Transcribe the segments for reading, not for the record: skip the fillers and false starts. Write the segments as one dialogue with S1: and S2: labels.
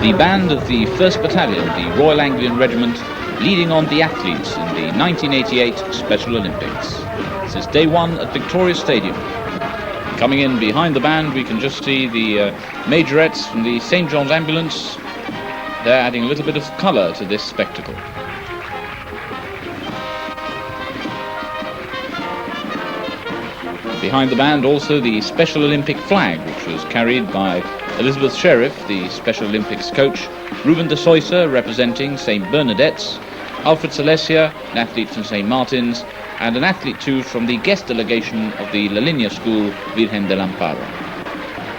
S1: the band of the 1st Battalion, the Royal Anglian Regiment, leading on the athletes in the 1988 Special Olympics. This is day one at Victoria Stadium. Coming in behind the band, we can just see the majorettes from the St. John's Ambulance. They're adding a little bit of colour to this spectacle. Behind the band also the Special Olympic flag, which was carried by Elizabeth Sheriff, the Special Olympics coach, Ruben de Soysa representing St. Bernadette's, Alfred Salesia, an athlete from St. Martin's, and an athlete too from the guest delegation of the La Linea School, Virgen del Amparo.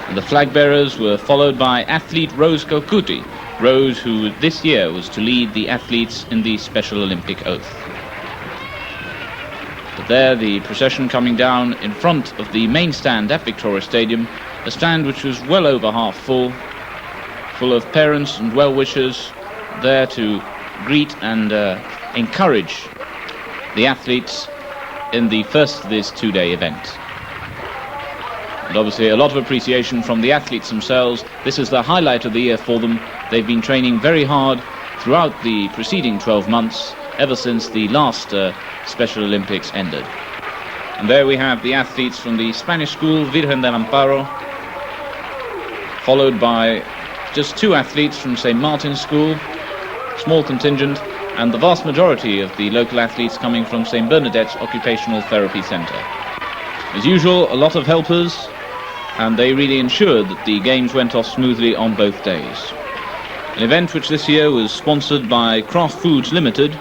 S1: And the flag bearers were followed by athlete Rose Kokuti, Rose who this year was to lead the athletes in the Special Olympic oath. But there the procession coming down in front of the main stand at Victoria Stadium, a stand which was well over half full of parents and well-wishers there to greet and encourage the athletes in the first of this two-day event. And obviously a lot of appreciation from the athletes themselves. This is the highlight of the year for them. They've been training very hard throughout the preceding 12 months, ever since the last Special Olympics ended. And there we have the athletes from the Spanish school, Virgen del Amparo, followed by just two athletes from St. Martin's School, small contingent, and the vast majority of the local athletes coming from St. Bernadette's Occupational Therapy Centre. As usual, a lot of helpers, and they really ensured that the games went off smoothly on both days. An event which this year was sponsored by Kraft Foods Limited,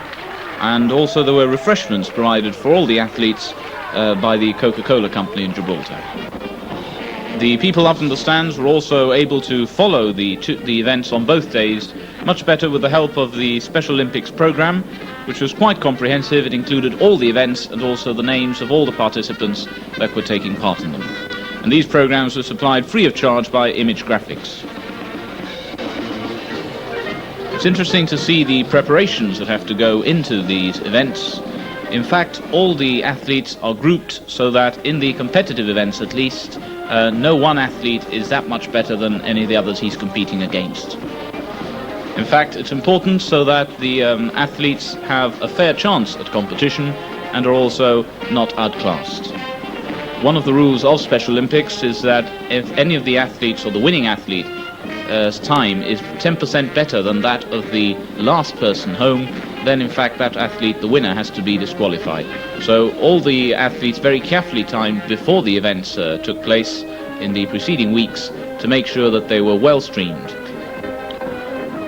S1: and also there were refreshments provided for all the athletes by the Coca-Cola company in Gibraltar. The people up in the stands were also able to follow the events on both days much better with the help of the Special Olympics program, which was quite comprehensive. It included all the events and also the names of all the participants that were taking part in them. And these programs were supplied free of charge by Image Graphics. It's interesting to see the preparations that have to go into these events. In fact, all the athletes are grouped so that in the competitive events at least, no one athlete is that much better than any of the others he's competing against. In fact, it's important so that the athletes have a fair chance at competition and are also not outclassed. One of the rules of Special Olympics is that if any of the athletes or the winning athlete's time is 10% better than that of the last person home, then in fact that athlete, the winner, has to be disqualified. So all the athletes very carefully timed before the events took place in the preceding weeks to make sure that they were well streamed.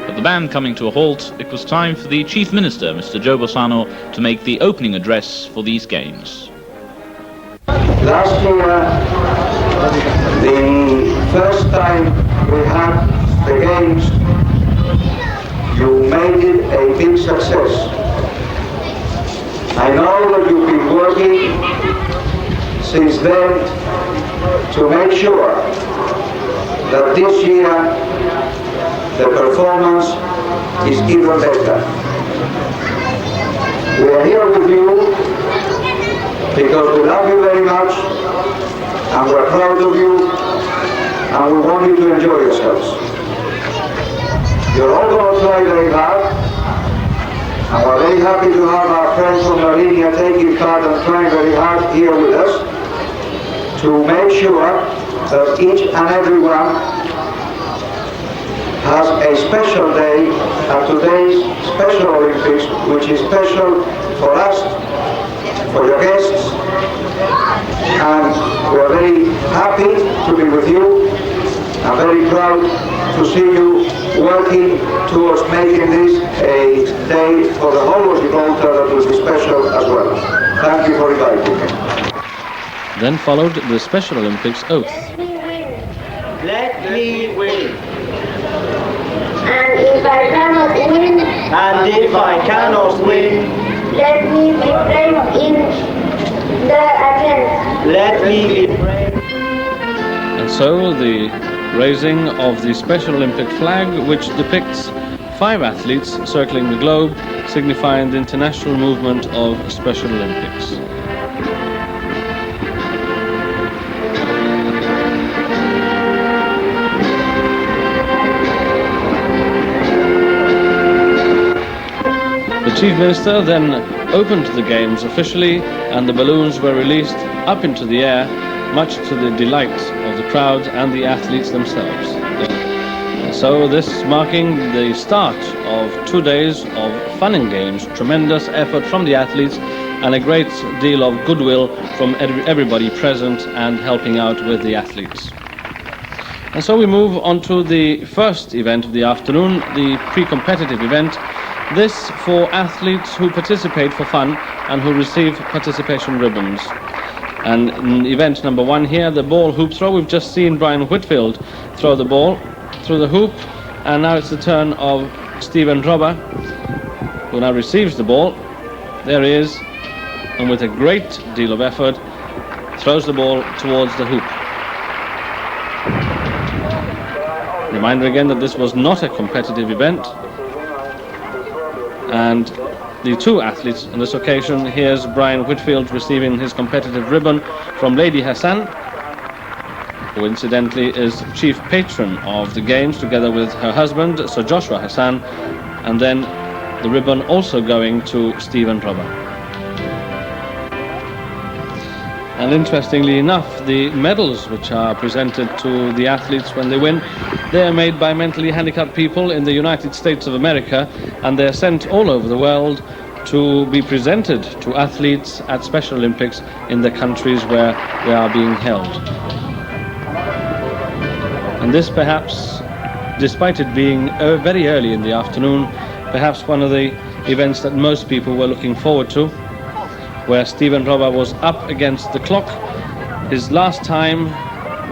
S1: With the band coming to a halt, it was time for the Chief Minister, Mr. Joe Bossano, to make the opening address for these games.
S2: Last year, the first time we had the games, you made it a big success. I know that you've been working since then to make sure that this year the performance is even better. We are here with you because we love you very much and we're proud of you and we want you to enjoy yourselves. You're all going to try very hard, and we're very happy to have our friends from La Linea taking part and trying very hard here with us to make sure that each and every one has a special day at today's Special Olympics, which is special for us, for your guests, and we're very happy to be with you. I'm very proud to see you working towards making this a day for the whole of Gibraltar that will be special as well. Thank you for inviting me.
S3: Then followed the Special Olympics oath.
S4: Let me win.
S5: And if I cannot win, let me be brave in the attempt.
S4: Let me be brave.
S3: And so the raising of the Special Olympic flag, which depicts 5 athletes circling the globe, signifying the international movement of Special Olympics. Chief Minister then opened the games officially, and the balloons were released up into the air, much to the delight of the crowd and the athletes themselves. So this marking the start of 2 days of fun and games, tremendous effort from the athletes, and a great deal of goodwill from everybody present and helping out with the athletes. And so we move on to the first event of the afternoon, the pre-competitive event. This for athletes who participate for fun and who receive participation ribbons. And in event number 1 here, the ball hoop throw. We've just seen Brian Whitfield throw the ball through the hoop, and now it's the turn of Stephen Robber, who now receives the ball. There he is, and with a great deal of effort, throws the ball towards the hoop. Reminder again that this was not a competitive event, and the 2 athletes on this occasion, here's Brian Whitfield receiving his competitive ribbon from Lady Hassan, who incidentally is chief patron of the games together with her husband, Sir Joshua Hassan, and then the ribbon also going to Stephen Robber. And interestingly enough, the medals which are presented to the athletes when they win, they are made by mentally handicapped people in the United States of America, and they're sent all over the world to be presented to athletes at Special Olympics in the countries where they are being held. And this perhaps, despite it being very early in the afternoon, perhaps one of the events that most people were looking forward to, where Stephen Robber was up against the clock. His last time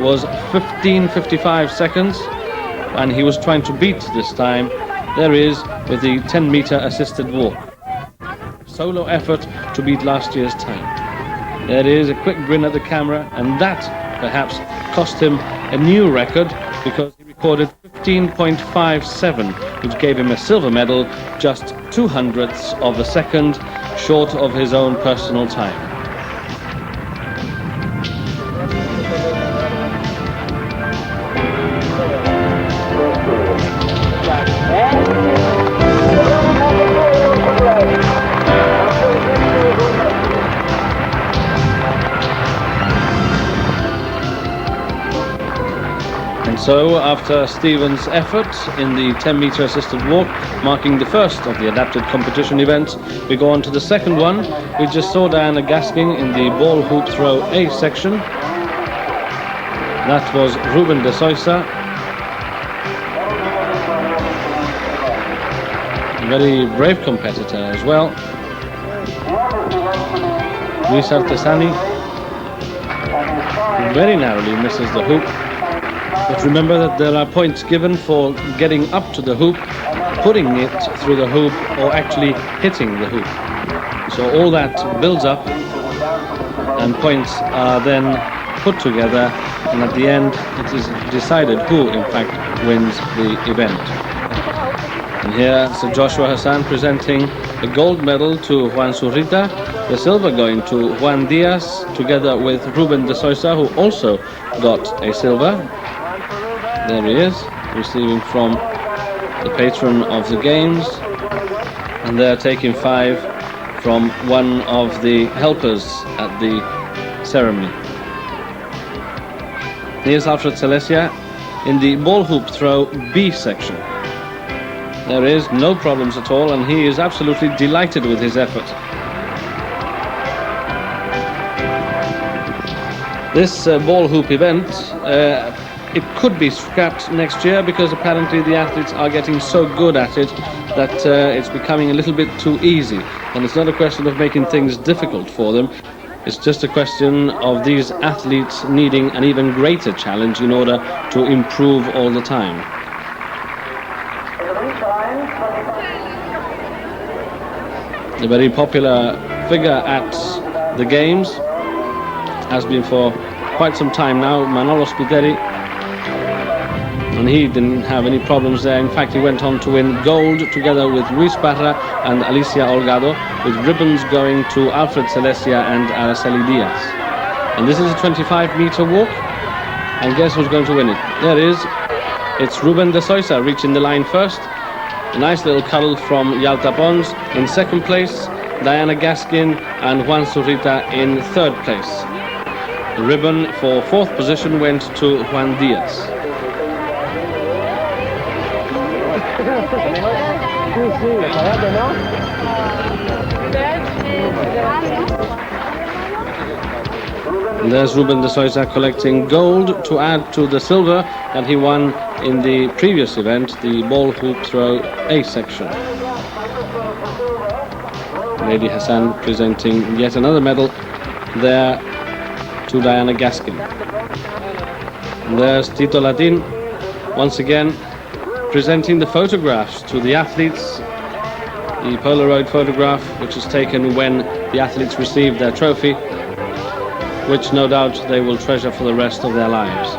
S3: was 15:55 seconds, and he was trying to beat this time. There he is with the 10-meter assisted walk. Solo effort to beat last year's time. There is a quick grin at the camera, and that perhaps cost him a new record, because he recorded 15.57, which gave him a silver medal, just 2/100ths of a second short of his own personal time. So, after Stephen's effort in the 10-meter assisted walk, marking the first of the adapted competition events, we go on to the second one. We just saw Diana Gasking in the ball hoop throw A section. That was Ruben de Sousa. A very brave competitor as well. Luis Artesani very narrowly misses the hoop. But remember that there are points given for getting up to the hoop, putting it through the hoop, or actually hitting the hoop. So all that builds up, and points are then put together, and at the end it is decided who in fact wins the event. And here Sir Joshua Hassan presenting a gold medal to Juan Zurita, the silver going to Juan Diaz, together with Ruben de Sousa, who also got a silver. There he is, receiving from the patron of the games, and they're taking 5 from one of the helpers at the ceremony. Here's Alfred Celestia in the ball hoop throw B section. There is no problems at all, and he is absolutely delighted with his effort. This ball hoop event, it could be scrapped next year, because apparently the athletes are getting so good at it that it's becoming a little bit too easy. And it's not a question of making things difficult for them. It's just a question of these athletes needing an even greater challenge in order to improve all the time. A very popular figure at the games, has been for quite some time now, Manolo Spiteri. And he didn't have any problems there. In fact, he went on to win gold together with Luis Parra and Alicia Olgado, with ribbons going to Alfred Celestia and Araceli Diaz. And this is a 25-meter walk, and guess who's going to win it? There it is. It's Ruben de Sousa reaching the line first, A nice little cuddle from Yalta Pons in second place, Diana Gaskin and Juan Zurita in third place. The ribbon for fourth position went to Juan Diaz. And there's Ruben de Souza collecting gold to add to the silver that he won in the previous event, the ball hoop throw A section. Lady Hassan presenting yet another medal there to Diana Gaskin. And there's Tito Latin once again presenting the photographs to the athletes, the Polaroid photograph which is taken when the athletes receive their trophy, which no doubt they will treasure for the rest of their lives.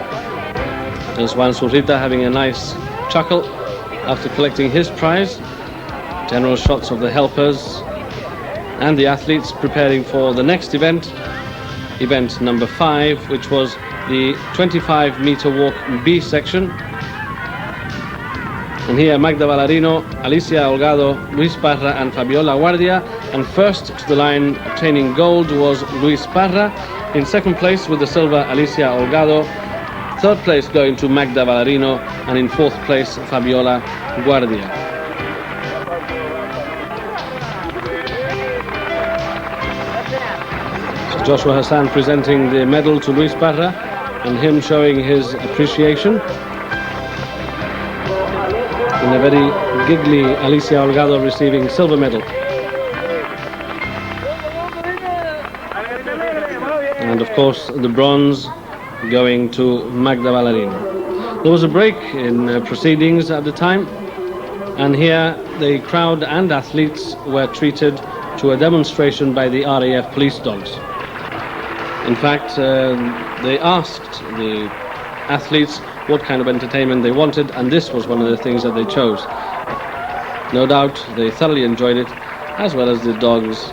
S3: There's Juan Zurita having a nice chuckle after collecting his prize. General shots of the helpers and the athletes preparing for the next event, event number 5, which was the 25-meter walk B section. And here Magda Ballarino, Alicia Holgado, Luis Parra and Fabiola Guardia, and first to the line obtaining gold was Luis Parra. In second place with the silver, Alicia Holgado. Third place going to Magda Ballarino, and in fourth place, Fabiola Guardia. So Joshua Hassan presenting the medal to Luis Parra, and him showing his appreciation. And a very giggly Alicia Holgado receiving silver medal. And of course the bronze going to Magda Ballarino. There was a break in proceedings at the time, and here the crowd and athletes were treated to a demonstration by the RAF police dogs. In fact, they asked the athletes what kind of entertainment they wanted, and this was one of the things that they chose. No doubt they thoroughly enjoyed it, as well as the dogs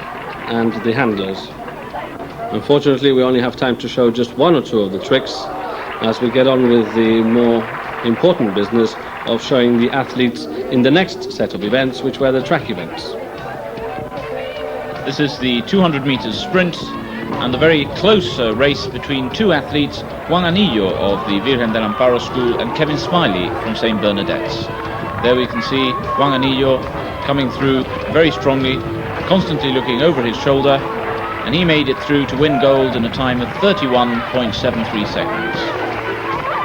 S3: and the handlers. Unfortunately, we only have time to show just one or two of the tricks as we get on with the more important business of showing the athletes in the next set of events, which were the track events.
S1: This is the 200 meters sprint and the very close race between two athletes, Juan Anillo of the Virgen del Amparo School and Kevin Smiley from St. Bernadette's. There we can see Juan Anillo coming through very strongly, constantly looking over his shoulder, and he made it through to win gold in a time of 31.73 seconds.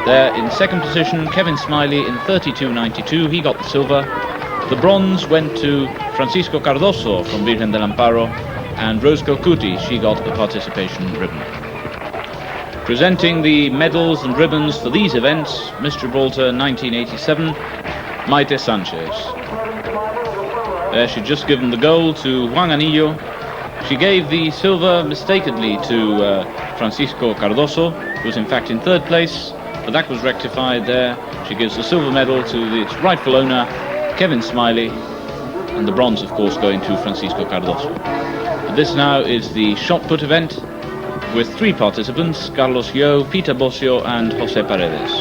S1: There in second position, Kevin Smiley in 32.92, he got the silver. The bronze went to Francisco Cardoso from Virgen del Amparo, and Rose Calcuti, she got the participation ribbon. Presenting the medals and ribbons for these events, Miss Gibraltar 1987, Maite Sanchez. There she'd just given the gold to Juan Anillo. She gave the silver mistakenly to Francisco Cardoso, who was in fact in third place, but that was rectified there. She gives the silver medal to its rightful owner, Kevin Smiley, and the bronze, of course, going to Francisco Cardoso. But this now is the shot put event with 3 participants, Carlos Yo, Peter Bossio and José Paredes.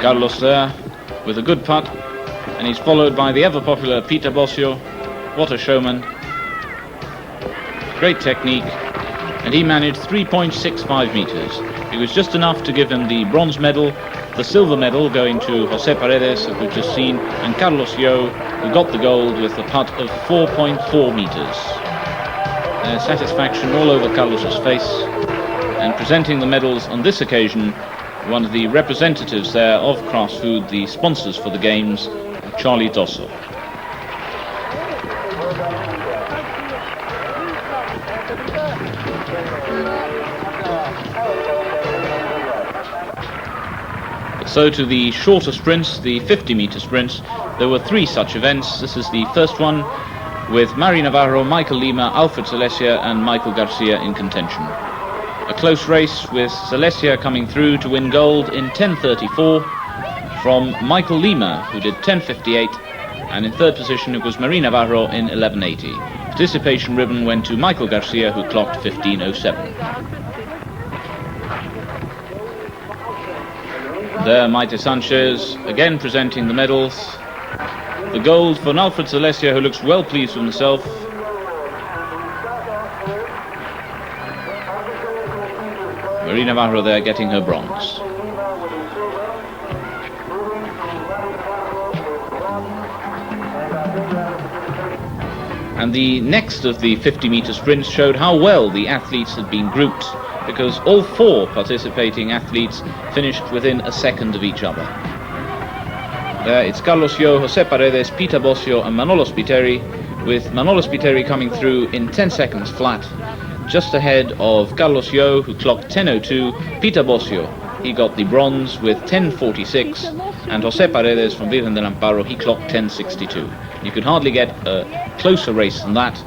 S1: Carlos there with a good putt, and he's followed by the ever-popular Peter Bossio. What a showman. Great technique, and he managed 3.65 meters. It was just enough to give him the bronze medal, the silver medal going to José Paredes, that we've just seen, and Carlos Yo, who got the gold with a putt of 4.4 meters. Satisfaction all over Carlos's face, and presenting the medals on this occasion, one of the representatives there of Kraft Food, the sponsors for the games, Charlie Dosso. So to the shorter sprints, the 50-meter sprints, there were 3 such events. This is the first one with Mari Navarro, Michael Lima, Alfred Celestia and Michael Garcia in contention. A close race with Celestia coming through to win gold in 10.34 from Michael Lima, who did 10.58, and in third position it was Mari Navarro in 11.80. Participation ribbon went to Michael Garcia, who clocked 15.07. There Maite Sanchez again presenting the medals. The gold for Alfred Celestia, who looks well pleased with himself. Marie Navarro there getting her bronze. And the next of the 50-meter sprints showed how well the athletes had been grouped, because all four participating athletes finished within a second of each other. There it's Carlos Yo, José Paredes, Peter Bossio and Manolo Spiteri, with Manolo Spiteri coming through in 10 seconds flat, just ahead of Carlos Yo, who clocked 10:02. Peter Bossio, he got the bronze with 10:46, and José Paredes from Virgen del Amparo, he clocked 10:62. You could hardly get a closer race than that.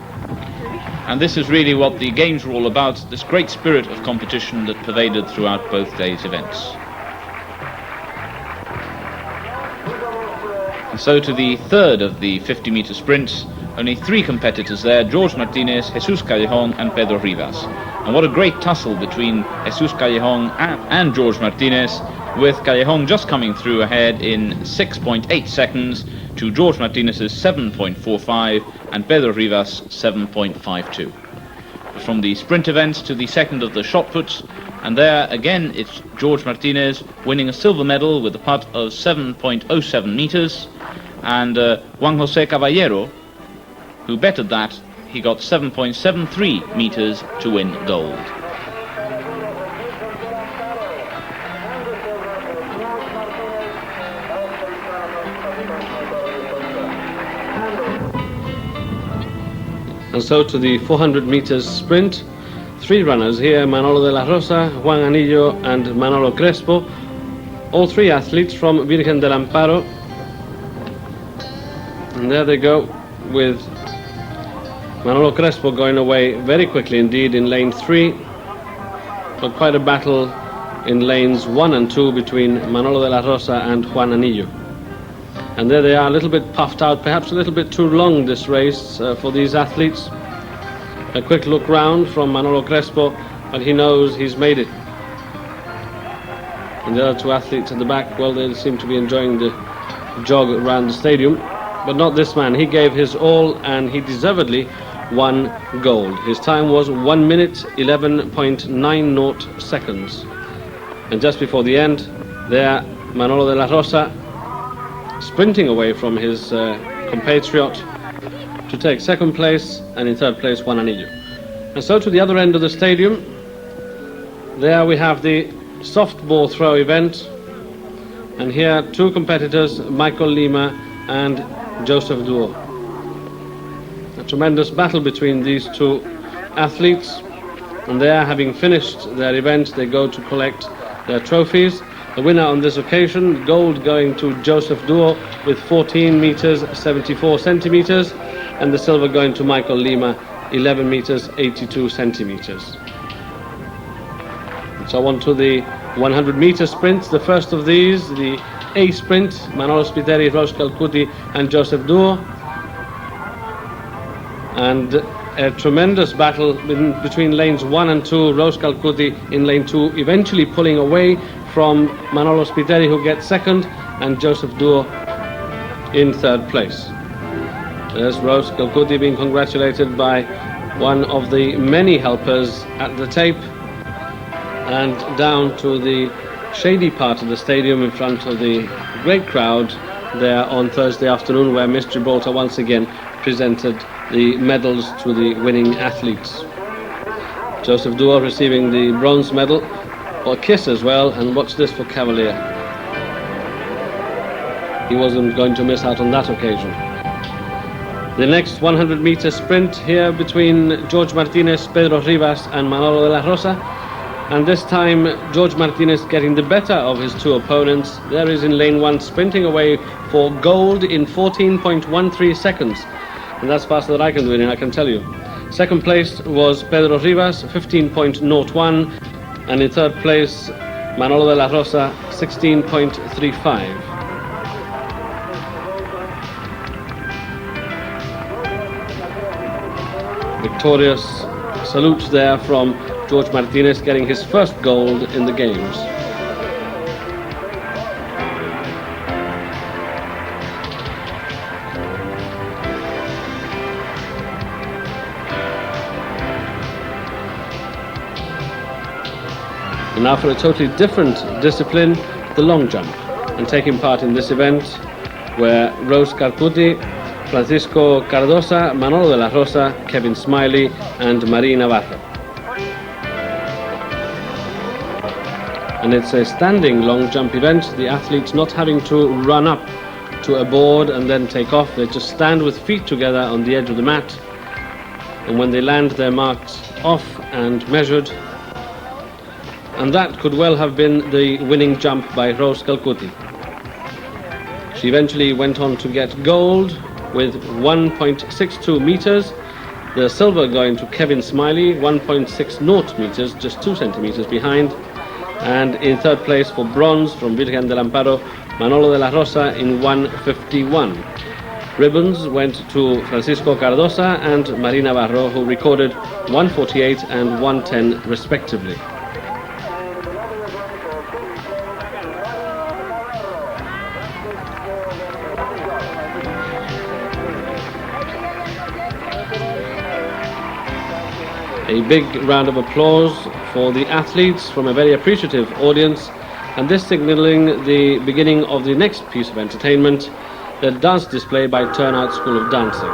S1: And this is really what the games were all about, this great spirit of competition that pervaded throughout both days' events. And so to the third of the 50-meter sprints, only three competitors there, George Martinez, Jesus Callejon and Pedro Rivas. And what a great tussle between Jesus Callejon and George Martinez, with Callejon just coming through ahead in 6.8 seconds to George Martinez's 7.45 and Pedro Rivas 7.52. From the sprint events to the second of the shot puts, and there again it's George Martinez winning a silver medal with a putt of 7.07 meters, and Juan José Caballero, who bettered that, he got 7.73 meters to win gold.
S3: And so to the 400 meters sprint, three runners here, Manolo de la Rosa, Juan Anillo and Manolo Crespo, all three athletes from Virgen del Amparo. And there they go, with Manolo Crespo going away very quickly indeed in lane 3, but quite a battle in lanes 1 and 2 between Manolo de la Rosa and Juan Anillo. And there they are, a little bit puffed out, perhaps a little bit too long this race for these athletes. A quick look round from Manolo Crespo, but he knows he's made it. And the other two athletes at the back, well, they seem to be enjoying the jog around the stadium, but not this man. He gave his all and he deservedly won gold. His time was 1 minute 11.90 seconds. And just before the end, there Manolo de la Rosa sprinting away from his compatriot to take second place, and in third place Juan Anillo. And so to the other end of the stadium, there we have the softball throw event, and here two competitors, Michael Lima and Joseph Duo. A tremendous battle between these two athletes, and there, having finished their event, they go to collect their trophies. The winner on this occasion, gold going to Joseph Duo with 14 meters 74 centimeters, and the silver going to Michael Lima, 11 meters 82 centimeters. So on to the 100 meter sprints. The first of these, the A sprint, Manolo Spiteri, Rose Calcuti and Joseph Duo, and a tremendous battle between lanes 1 and 2, Rose Calcuti in lane 2, eventually pulling away from Manolo Spiteri, who gets second, and Joseph Duo in third place. There's Rose Calcuti being congratulated by one of the many helpers at the tape, and down to the shady part of the stadium in front of the great crowd there on Thursday afternoon, where Miss Gibraltar once again presented the medals to the winning athletes. Joseph Duo receiving the bronze medal, or kiss as well, and watch this for Cavalier. He wasn't going to miss out on that occasion. The next 100 meter sprint here between George Martinez, Pedro Rivas and Manolo de la Rosa, and this time George Martinez getting the better of his two opponents. There is in lane 1 sprinting away for gold in 14.13 seconds, and that's faster than I can do it in, I can tell you. Second place was Pedro Rivas, 15.01, and in third place Manolo de la Rosa, 16.35. Victorious salute there from George Martinez, getting his first gold in the games. And now for a totally different discipline, the long jump. And taking part in this event were Rose Calcuti, Francisco Cardosa, Manolo de la Rosa, Kevin Smiley and Marie Navarro. And it's a standing long jump event, the athletes not having to run up to a board and then take off. They just stand with feet together on the edge of the mat, and when they land, they're marked off and measured. And that could well have been the winning jump by Rose Calcuti. She eventually went on to get gold with 1.62 meters, the silver going to Kevin Smiley, 1.60 meters, just 2 centimeters behind, and in third place for bronze from Virgen del Amparo, Manolo de la Rosa in 1:51. Ribbons went to Francisco Cardosa and Marie Navarro, who recorded 1:48 and 1:10 respectively. A big round of applause for the athletes from a very appreciative audience, and this signaling the beginning of the next piece of entertainment, the dance display by Turnout School of Dancing.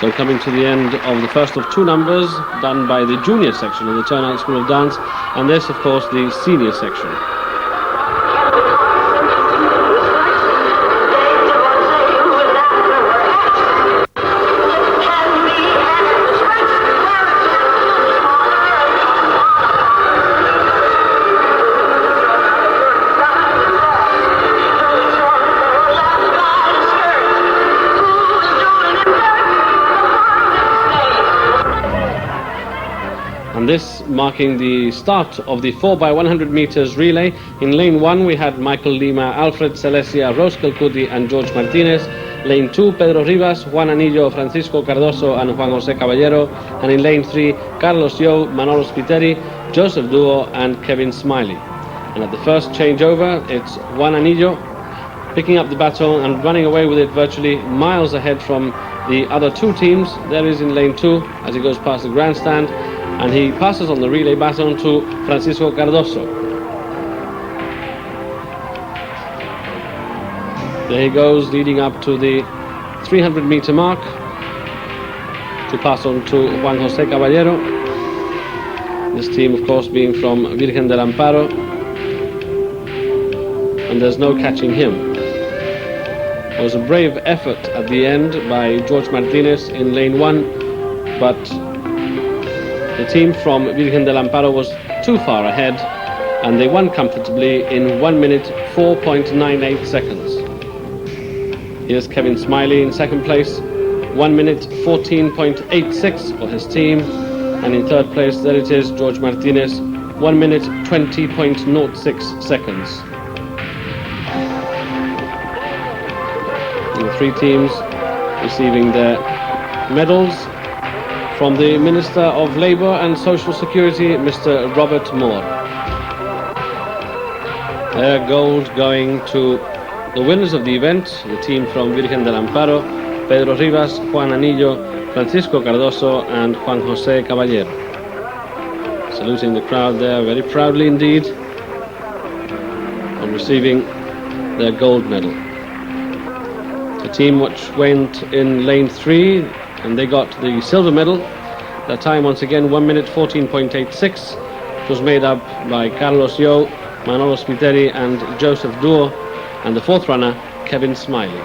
S3: So coming to the end of the first of 2 numbers done by the junior section of the Turnout School of Dance, and this of course the senior section. And this marking the start of the 4x100 meters relay. In lane 1 we had Michael Lima, Alfred Celestia, Rose Calcuti and George Martinez. Lane 2, Pedro Rivas, Juan Anillo, Francisco Cardoso and Juan José Caballero. And in lane 3, Carlos Yo, Manolo Spiteri, Joseph Duo and Kevin Smiley. And at the first changeover, it's Juan Anillo picking up the baton and running away with it virtually miles ahead from the other 2 teams. There is in lane 2 as he goes past the grandstand, and he passes on the relay baton to Francisco Cardoso. There he goes, leading up to the 300-meter mark to pass on to Juan José Caballero. This team, of course, being from Virgen del Amparo, and there's no catching him. It was a brave effort at the end by George Martinez in lane 1, but the team from Virgen del Amparo was too far ahead, and they won comfortably in 1 minute 4.98 seconds. Here's Kevin Smiley in second place, 1 minute 14.86 for his team, and in third place there it is, George Martinez, 1 minute 20.06 seconds. And the 3 teams receiving their medals from the Minister of Labour and Social Security, Mr. Robert Moore. Their gold going to the winners of the event, the team from Virgen del Amparo, Pedro Rivas, Juan Anillo, Francisco Cardoso and Juan José Caballero. Saluting the crowd there very proudly indeed on receiving their gold medal. The team which went in lane 3, and they got the silver medal. Their time, once again, 1 minute 14.86. It was made up by Carlos Yo, Manolo Spiteri and Joseph Duo, and the fourth runner, Kevin Smiley.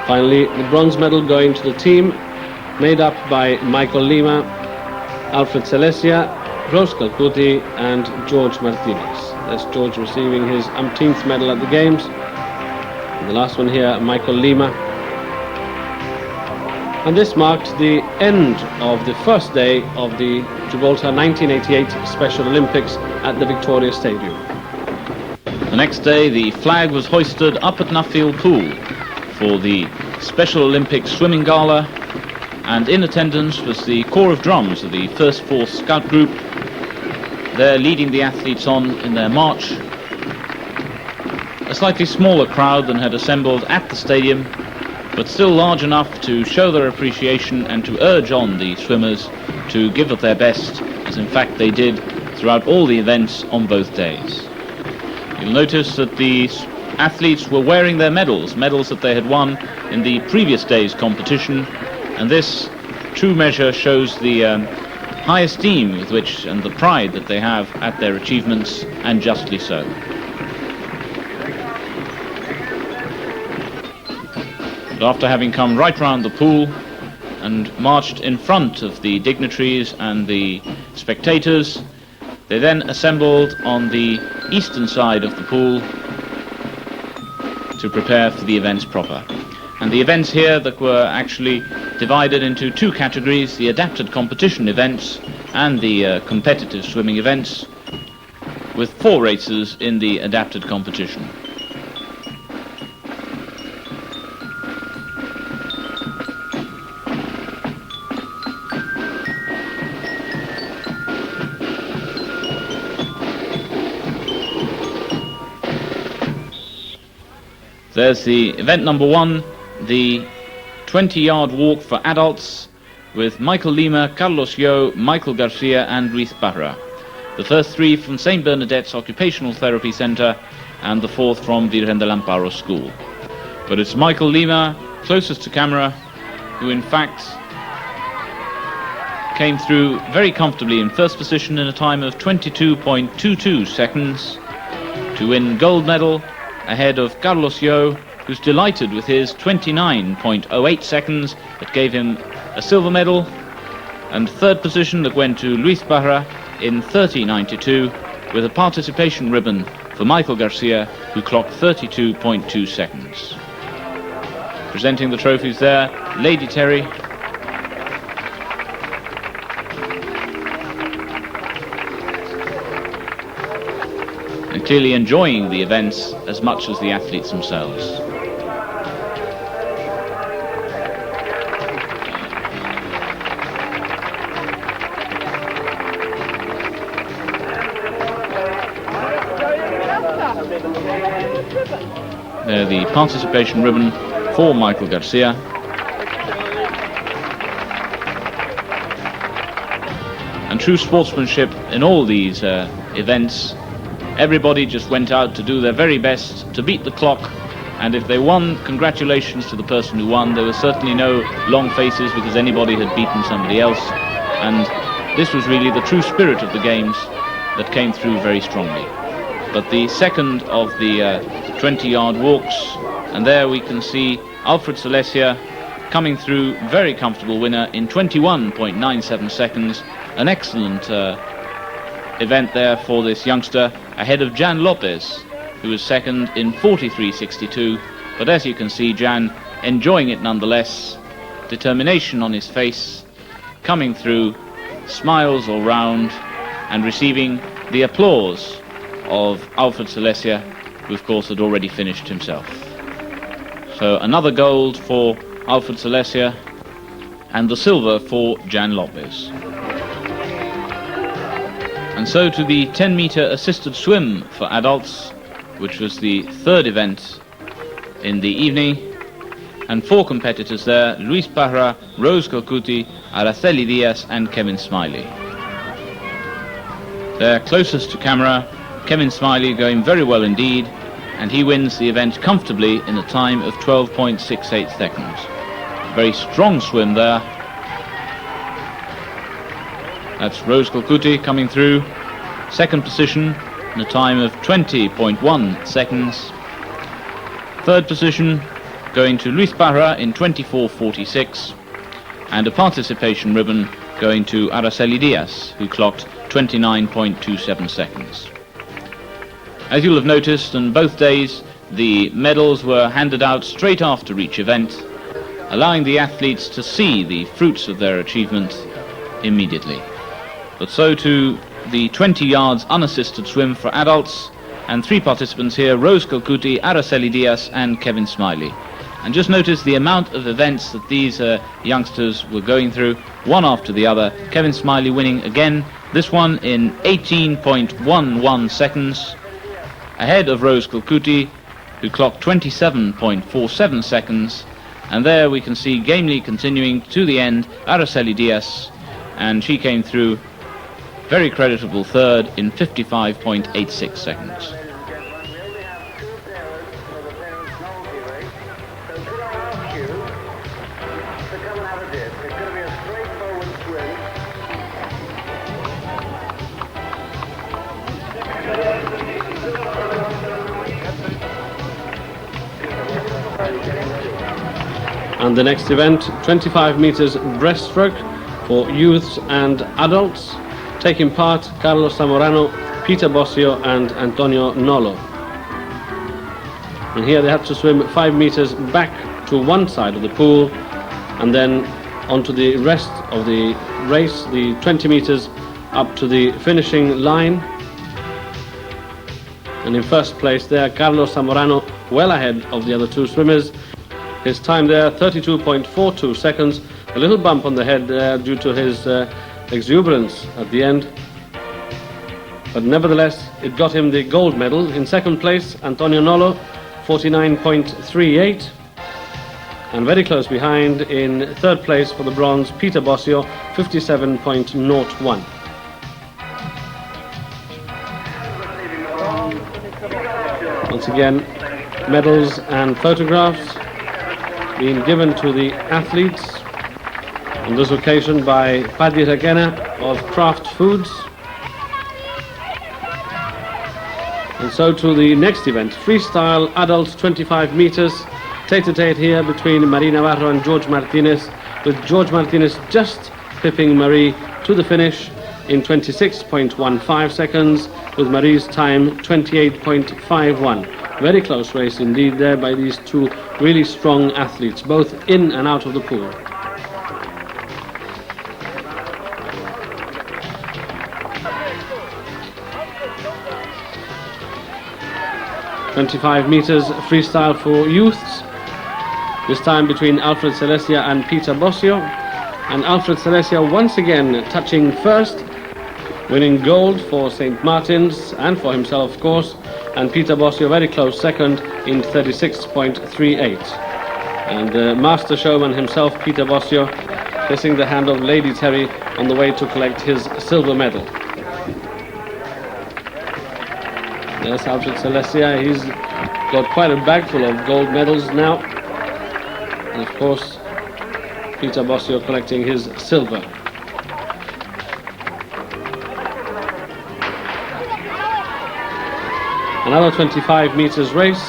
S3: Finally, the bronze medal going to the team, made up by Michael Lima, Alfred Celestia, Rose Calcuti and George Martinez. That's George receiving his umpteenth medal at the Games. And the last one here, Michael Lima. And this marked the end of the first day of the Gibraltar 1988 Special Olympics at the Victoria Stadium.
S1: The next day, the flag was hoisted up at Nuffield Pool for the Special Olympics Swimming Gala, and in attendance was the Corps of Drums of the 1st Force Scout Group. They're leading the athletes on in their march. A slightly smaller crowd than had assembled at the stadium, but still large enough to show their appreciation and to urge on the swimmers to give it their best, as in fact they did throughout all the events on both days. You'll notice that the athletes were wearing their medals that they had won in the previous day's competition, and this true measure shows the high esteem with which and the pride that they have at their achievements, and justly so. But after having come right round the pool and marched in front of the dignitaries and the spectators, they then assembled on the eastern side of the pool to prepare for the events proper. And the events here that were actually divided into two categories, the adapted competition events and the competitive swimming events, with 4 races in the adapted competition. There's the event number 1, the 20-yard walk for adults, with Michael Lima, Carlos Yo, Michael Garcia and Luis Barra. The first 3 from St. Bernadette's Occupational Therapy Centre and the 4th from Virgen del Amparo School. But it's Michael Lima, closest to camera, who in fact came through very comfortably in first position in a time of 22.22 seconds to win gold medal, ahead of Carlos Yo, who's delighted with his 29.08 seconds that gave him a silver medal, and third position that went to Luis Barra in 30.92, with a participation ribbon for Michael Garcia, who clocked 32.2 seconds. Presenting the trophies there, Lady Terry, and clearly enjoying the events as much as the athletes themselves. There, the participation ribbon for Michael Garcia. And true sportsmanship in all these events. Everybody just went out to do their very best to beat the clock, and if they won, congratulations to the person who won. There was certainly no long faces because anybody had beaten somebody else, and this was really the true spirit of the games that came through very strongly. But the second of the 20-yard walks, and there we can see Alfred Celestia coming through, very comfortable winner in 21.97 seconds, an excellent event there for this youngster, ahead of Jan Lopez, who was second in 43.62. But as you can see, Jan enjoying it nonetheless, determination on his face, coming through, smiles all round, and receiving the applause of Alfred Celestia, who of course had already finished himself. So another gold for Alfred Celestia, and the silver for Jan Lopez. And so to the 10-meter assisted swim for adults, which was the third event in the evening, and 4 competitors there: Luis Parra, Rose Calcuti, Araceli Diaz and Kevin Smiley. There, closest to camera, Kevin Smiley going very well indeed, and he wins the event comfortably in a time of 12.68 seconds. Very strong swim there. That's Rose Kalkuti coming through, second position in a time of 20.1 seconds. Third position going to Luis Parra in 24.46, and a participation ribbon going to Araceli Diaz, who clocked 29.27 seconds. As you'll have noticed, on both days the medals were handed out straight after each event, allowing the athletes to see the fruits of their achievement immediately. But so to the 20 yards unassisted swim for adults, and three participants here: Rose Kalkuti, Araceli Diaz and Kevin Smiley. And just notice the amount of events that these youngsters were going through, one after the other. Kevin Smiley winning again, this one in 18.11 seconds, ahead of Rose Kalkuti, who clocked 27.47 seconds. And there we can see gamely continuing to the end Araceli Diaz, and she came through very creditable third in 55.86 seconds.
S3: And the next event, 25 meters breaststroke for youths and adults. Taking part, Carlos Zamorano, Peter Bossio and Antonio Nolo. And here they have to swim 5 meters back to one side of the pool and then onto the rest of the race, the 20 meters up to the finishing line. And in first place there, Carlos Zamorano, well ahead of the other two swimmers. His time there, 32.42 seconds. A little bump on the head there due to his exuberance at the end. But nevertheless, it got him the gold medal. In second place, Antonio Nolo, 49.38. And very close behind, in third place for the bronze, Peter Bossio, 57.01. Once again, medals and photographs being given to the athletes on this occasion by Paddy Requena of Kraft Foods. And so to the next event, freestyle adults 25 meters, tete-a-tete here between Marie Navarro and George Martinez, with George Martinez just pipping Marie to the finish in 26.15 seconds, with Marie's time 28.51. Very close race indeed there by these two really strong athletes, both in and out of the pool. "25 meters freestyle for youths, this time between Alfred Celestia and Peter Bossio. And Alfred Celestia once again touching first, winning gold for St. Martin's and for himself, of course. And Peter Bossio very close second in 36.38. And master showman himself, Peter Bossio, kissing the hand of Lady Terry on the way to collect his silver medal. Yes, Alfred Celestia, he's got quite a bag full of gold medals now. And of course, Peter Bossio collecting his silver. Another 25 meters race,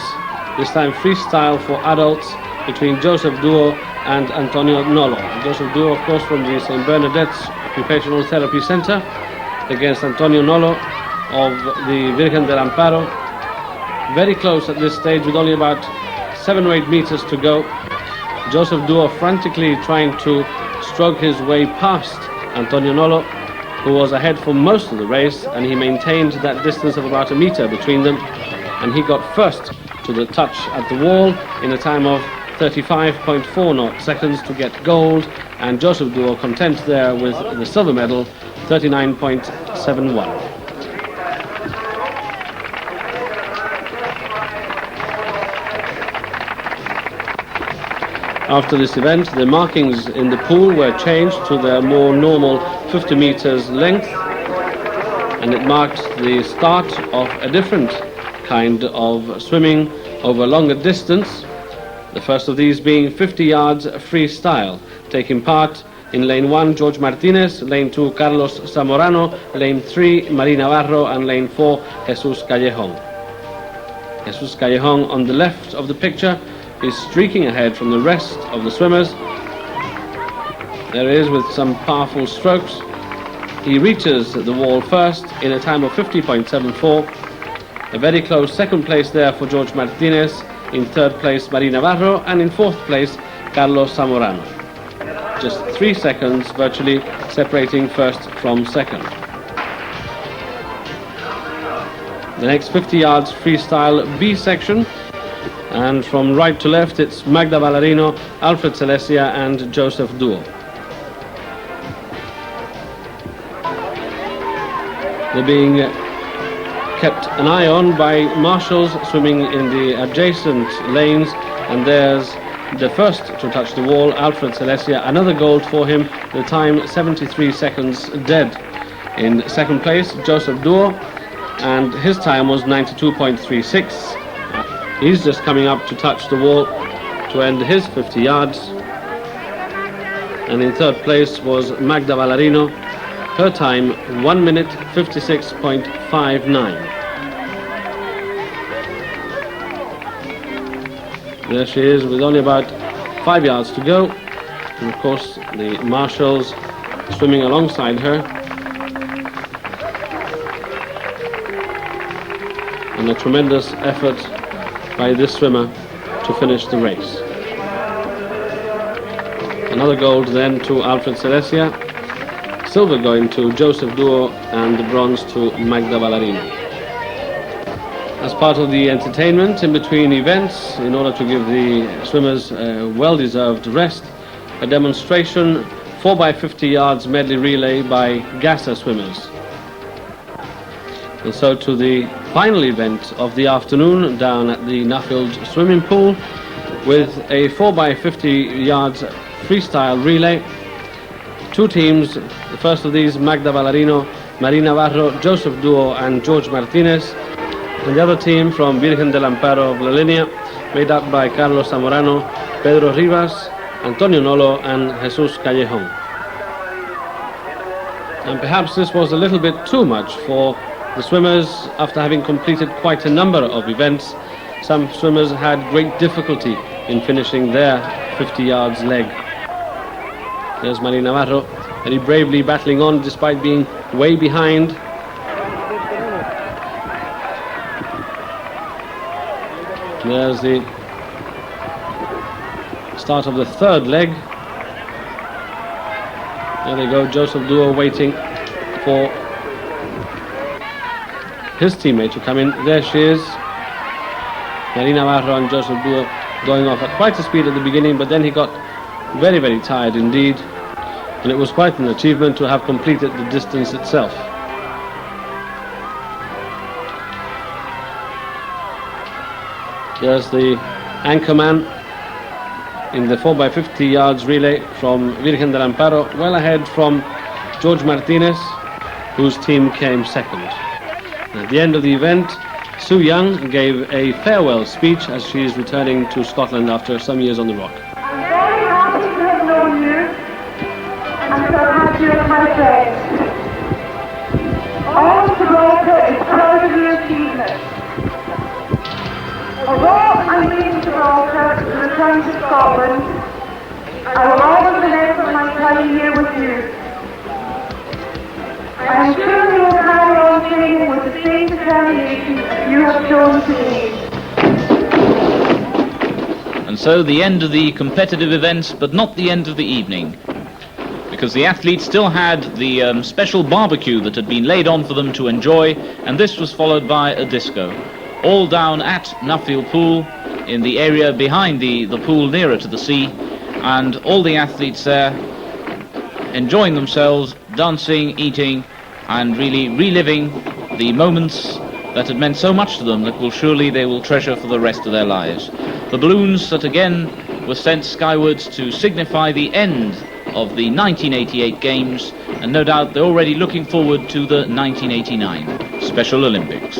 S3: this time freestyle for adults between Joseph Duo and Antonio Nolo. Joseph Duo, of course, from the St. Bernadette's Occupational Therapy Center, against Antonio Nolo of the Virgen del Amparo. Very close at this stage with only about 7 or 8 meters to go. Joseph Duo frantically trying to stroke his way past Antonio Nolo, who was ahead for most of the race, and he maintained that distance of about a meter between them, and he got first to the touch at the wall in a time of 35.40 seconds to get gold, and Joseph Duo content there with the silver medal, 39.71. After this event, the markings in the pool were changed to their more normal 50 meters length, and it marked the start of a different kind of swimming over longer distance. The first of these being 50 yards freestyle, taking part in lane 1 George Martinez, lane 2 Carlos Zamorano, lane 3 Marie Navarro, and lane 4 Jesus Callejon. Jesus Callejon on the left of the picture is streaking ahead from the rest of the swimmers. There he is with some powerful strokes. He reaches the wall first in a time of 50.74. A very close second place there for George Martinez, in third place Marie Navarro, and in fourth place Carlos Zamorano. Just 3 seconds virtually separating first from second. The next 50 yards freestyle B section, and from right to left it's Magda Ballerino, Alfred Celestia and Joseph Duo. They're being kept an eye on by marshals swimming in the adjacent lanes, and there's the first to touch the wall, Alfred Celestia, another gold for him, the time 73 seconds dead. In second place, Joseph Duo, and his time was 92.36. He's just coming up to touch the wall to end his 50 yards. And in third place was Magda Ballerino, her time 1 minute 56.59. There she is with only about 5 yards to go, and of course the marshals swimming alongside her, and a tremendous effort by this swimmer to finish the race. Another gold then to Alfred Celestia, silver going to Joseph Duo, and the bronze to Magda Ballerino. As part of the entertainment in between events, in order to give the swimmers a well-deserved rest, a demonstration 4x50 yards medley relay by Gasser swimmers. And so to the final event of the afternoon down at the Nuffield swimming pool, with a 4x50 yards freestyle relay. 2 teams, the first of these Magda Ballerino, Marie Navarro, Joseph Duo and George Martinez, and the other team from Virgen del Amparo of La Línea, made up by Carlos Zamorano, Pedro Rivas, Antonio Nolo and Jesus Callejon. And perhaps this was a little bit too much for the swimmers after having completed quite a number of events. Some swimmers had great difficulty in finishing their 50 yards leg. There's Marie Navarro, very bravely battling on despite being way behind. There's the start of the third leg. There they go, Joseph Duo waiting for his teammate to come in. There she is, Marie Navarro and Joseph Duo going off at quite a speed at the beginning, but then he got very, very tired indeed, and it was quite an achievement to have completed the distance itself. There's the anchorman in the 4x50 yards relay from Virgen del Amparo, well ahead from George Martinez, whose team came second. At the end of the event, Sue Young gave a farewell speech as she is returning to Scotland after some years on the rock.
S5: I'm very happy to have known you and to have had you as my friend. All of Gibraltar is proud of your achievements. Although I'm leaving Gibraltar to return to Scotland, I will always remember my time here with you. I am sure you will carry on training with the same determination you have shown to me.
S1: And so the end of the competitive events, but not the end of the evening, because the athletes still had the special barbecue that had been laid on for them to enjoy, and this was followed by a disco, all down at Nuffield Pool, in the area behind the pool nearer to the sea, and all the athletes there enjoying themselves, dancing, eating, and really reliving the moments that had meant so much to them that they will treasure for the rest of their lives. The balloons that again were sent skywards to signify the end of the 1988 Games, and no doubt they're already looking forward to the 1989 Special Olympics.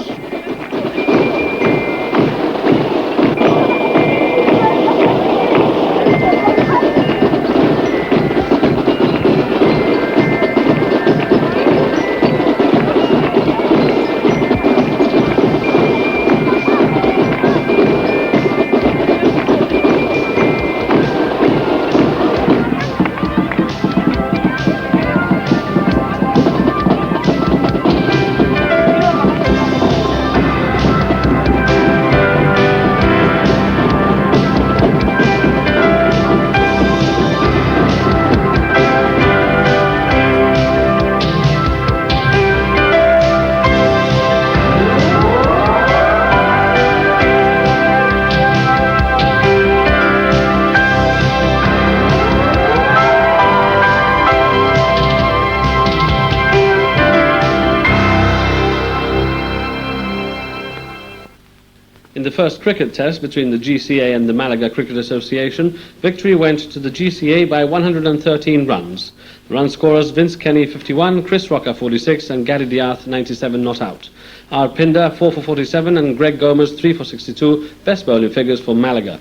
S3: first cricket test between the GCA and the Malaga Cricket Association, victory went to the GCA by 113 runs. The run scorers Vince Kenny 51, Chris Rocker 46 and Gary Diath 97 not out. R. Pinder 4 for 47 and Greg Gomez 3 for 62, best bowling figures for Malaga.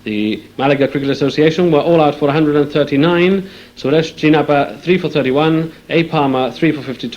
S3: The Malaga Cricket Association were all out for 139, Suresh Chinappa 3 for 31, A. Palmer 3 for 52.